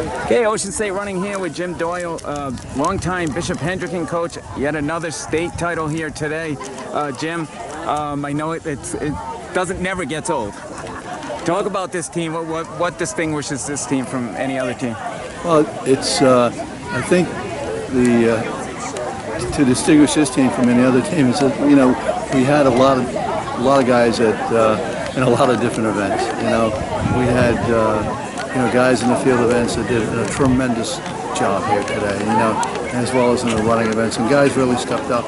Okay, Ocean State Running here with Jim Doyle, longtime Bishop Hendricken coach. Yet another state title here today. Jim, I know it never gets old. Talk about this team. What distinguishes this team from any other team? Well, it's I think to distinguish this team from any other team is that we had a lot of guys at in a lot of different events. We had guys in the field events that did a tremendous job here today. As well as in the running events, and guys really stepped up.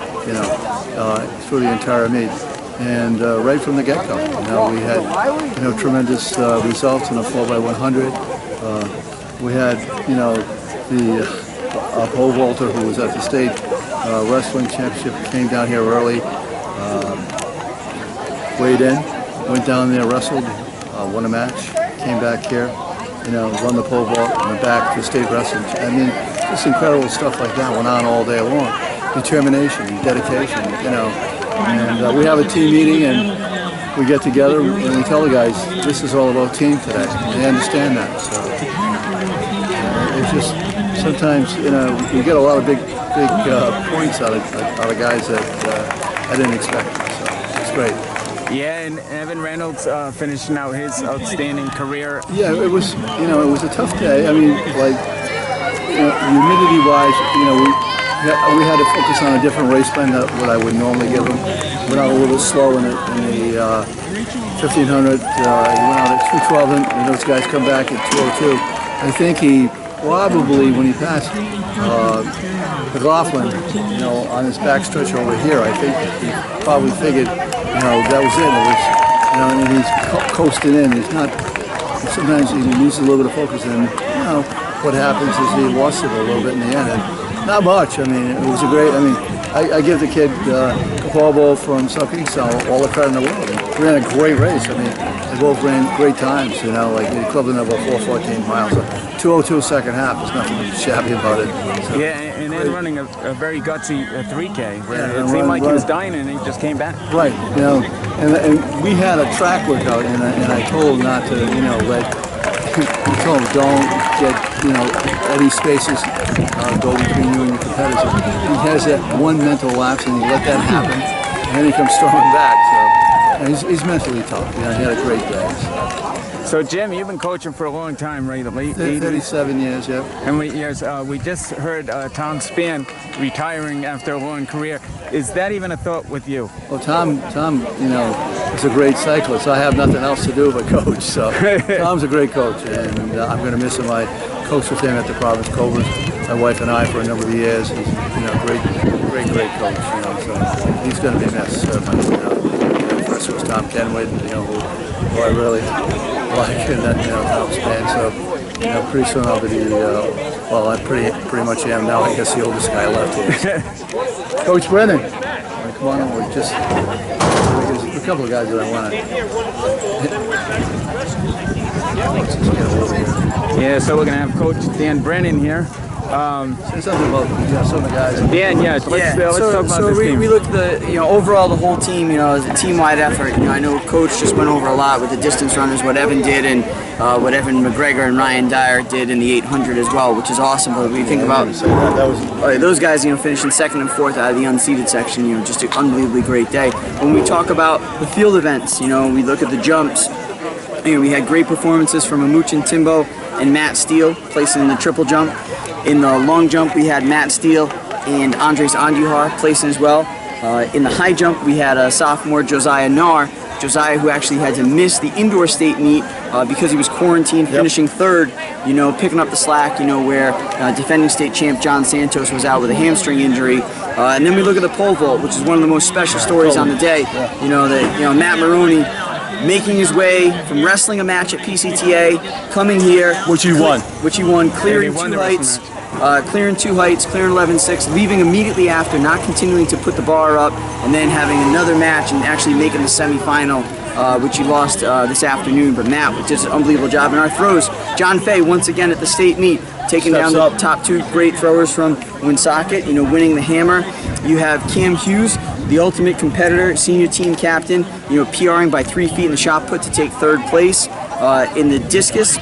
Through the entire meet. And right from the get-go, we had tremendous results in a 4x100. We had the pole vaulter who was at the state wrestling championship came down here early, weighed in, went down there, wrestled, won a match, came back here, won the pole vault, went back to state wrestling. I mean, just incredible stuff like that went on all day long. Determination, dedication, And we have a team meeting and we get together and we tell the guys, this is all about team today. They understand that. So it's just sometimes, you get a lot of big points out of guys that I didn't expect. So it's great. Yeah, and Evan Reynolds finishing out his outstanding career. Yeah, it was, it was a tough day. I mean, like, humidity-wise, we had to focus on a different race plan than what I would normally give them. Went out a little slow in the 1500. Went out at 212, and those guys come back at 202. I think he probably, when he passed McLaughlin, on his back stretch over here, I think he probably figured, that was it. It was, and he's coasting in. He's not. Sometimes he loses a little bit of focus, and what happens is he lost it a little bit in the end. And not much. I mean, it was a great. I mean, I give the kid Capalbo from Southeast all the credit in the world. He ran a great race. I mean, they both ran great times. Like the equivalent of a 4:14 miles. 2:02 second half. There's nothing shabby about it. So, yeah, and then running a very gutsy 3K where it seemed like he was dying and he just came back. Right. And we had a track workout, and I told him not to, let. I told him don't get, any spaces go between you and your competitors. He has that one mental lapse, and he let that happen, and then he comes storming back. So he's mentally tough. He had a great day. So Jim, you've been coaching for a long time, right? 37 years, yeah. And we just heard Tom Spann retiring after a long career. Is that even a thought with you? Well, Tom, is a great cyclist. I have nothing else to do but coach. So Tom's a great coach, and I'm going to miss him. I coached with him at the Province Cobras, my wife and I, for a number of years. He's great coach. So he's going to be missed. First was Tom Kenwood, who I really like, and then Tom Spann. So pretty soon I'll be well, I pretty much am now. I guess the oldest guy left. Coach Brennan, come on over. There's a couple of guys that I want to. Yeah, so we're gonna have Coach Dan Brennan here. Say something about some of the guys. Dan, let's talk about this team. We look at the overall the whole team, as a team-wide effort. I know Coach just went over a lot with the distance runners, what Evan did, and what Evan McGregor and Ryan Dyer did in the 800 as well, which is awesome. But when you think about those guys, finishing second and fourth out of the unseeded section, just an unbelievably great day. When we talk about the field events, we look at the jumps. We had great performances from Amuchin Timbo and Matt Steele placing in the triple jump. In the long jump, we had Matt Steele and Andres Andujar placing as well. In the high jump, we had a sophomore, Josiah Nahr. Josiah, who actually had to miss the indoor state meet because he was quarantined, finishing third, picking up the slack, where defending state champ John Santos was out with a hamstring injury. And then we look at the pole vault, which is one of the most special stories on the day. Matt Maroney making his way from wrestling a match at PCTA, coming here. Which he won, clearing two heights. Clearing 11.6, leaving immediately after, not continuing to put the bar up, and then having another match and actually making the semifinal, which he lost this afternoon. But Matt did an unbelievable job in our throws. John Fay, once again at the state meet, taking down the top two great throwers from Woonsocket, winning the hammer. You have Cam Hughes, the ultimate competitor, senior team captain, PRing by 3 feet in the shot put to take third place. In the discus,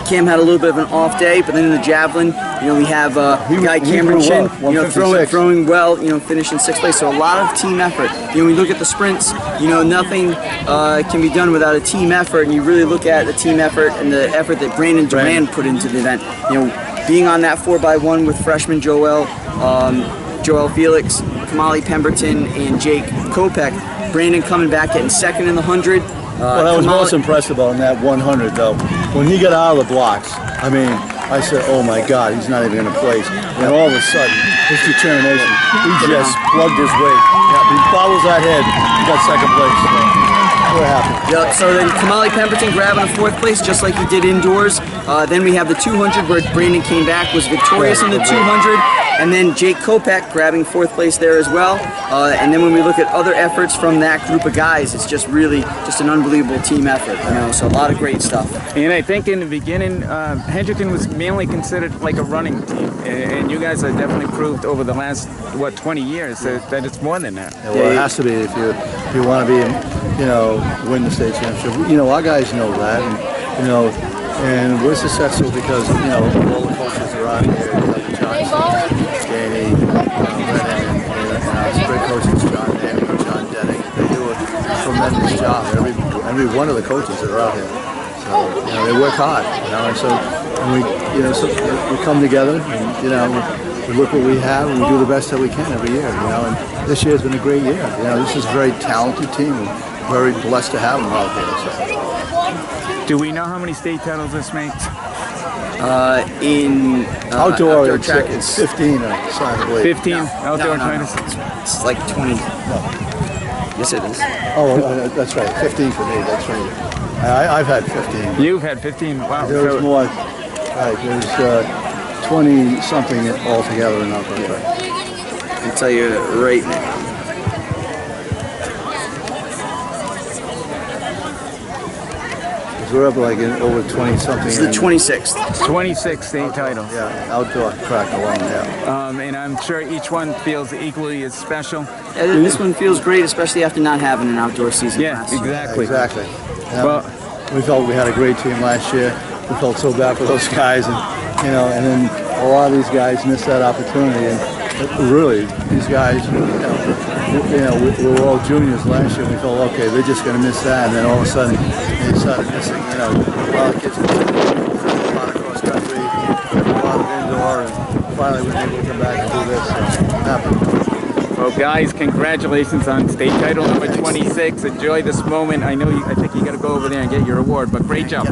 Cam had a little bit of an off day, but then in the javelin, you know, we have guy Cameron Chin, well, you know, throwing well, you know, finishing 6th place. So a lot of team effort. You know, we look at the sprints, you know, nothing can be done without a team effort, and you really look at the team effort and the effort that Brandon Duran put into the event. You know, being on that 4x1 with freshman Joel Felix, Kamali Pemberton, and Jake Kopech. Brandon coming back, getting 2nd in the 100. What I was most impressed about in that 100, though, when he got out of the blocks, I mean, I said, oh my God, he's not even going to place. And all of a sudden, his determination, he just plugged his weight. He follows that head, he got 2nd place. So we're happy. Yep, so then Kamali Pemberton grabbing a 4th place, just like he did indoors. Then we have the 200, where Brandon came back, was victorious in the 200. And then Jake Kopech grabbing 4th place there as well. And then when we look at other efforts from that group of guys, it's just really just an unbelievable team effort, you know, so a lot of great stuff. And I think in the beginning, Hendricken was mainly considered like a running team. And you guys have definitely proved over the last, 20 years that it's more than that. Yeah, well, it has to be if you want to be, you know, win the state championship. You know, our guys know that, and, you know, and we're successful because, you know, all the coaches around here, like John Danny, great coaches, John Danny, John Denning. They do a tremendous job. Every one of the coaches that are out here. So, you know, they work hard, you know, and so we come together and, you know, we look what we have and we do the best that we can every year, you know, and this year's been a great year. You know, this is a very talented team. We're very blessed to have them out here. So. Do we know how many state titles this makes? In outdoor track, it's 15 or so, I believe. 15 outdoor titles? It's like 20. No. Yes, it is. Oh, that's right. 15 for me. That's right. I've had 15. You've had 15. Wow. There was more. Right. There's 20 something altogether in outdoor track. I'll tell you right now. We're up like in over 20 something. It's the 26th. 26 state titles. Yeah, outdoor track alone, yeah. And I'm sure each one feels equally as special. Yeah, this one feels great, especially after not having an outdoor season. Yeah, exactly. Exactly. Yeah, well, we felt we had a great team last year. We felt so bad for those guys, and you know, and then a lot of these guys missed that opportunity. And really, these guys, we were all juniors last year. And we felt, okay, they're just going to miss that, and then all of a sudden they started missing. You know, a lot of kids, a lot of cross country, a lot of indoor, and finally we were able to come back and do this. So happy. Well, guys, congratulations on state title number 26. Enjoy this moment. I think you got to go over there and get your award, but great job.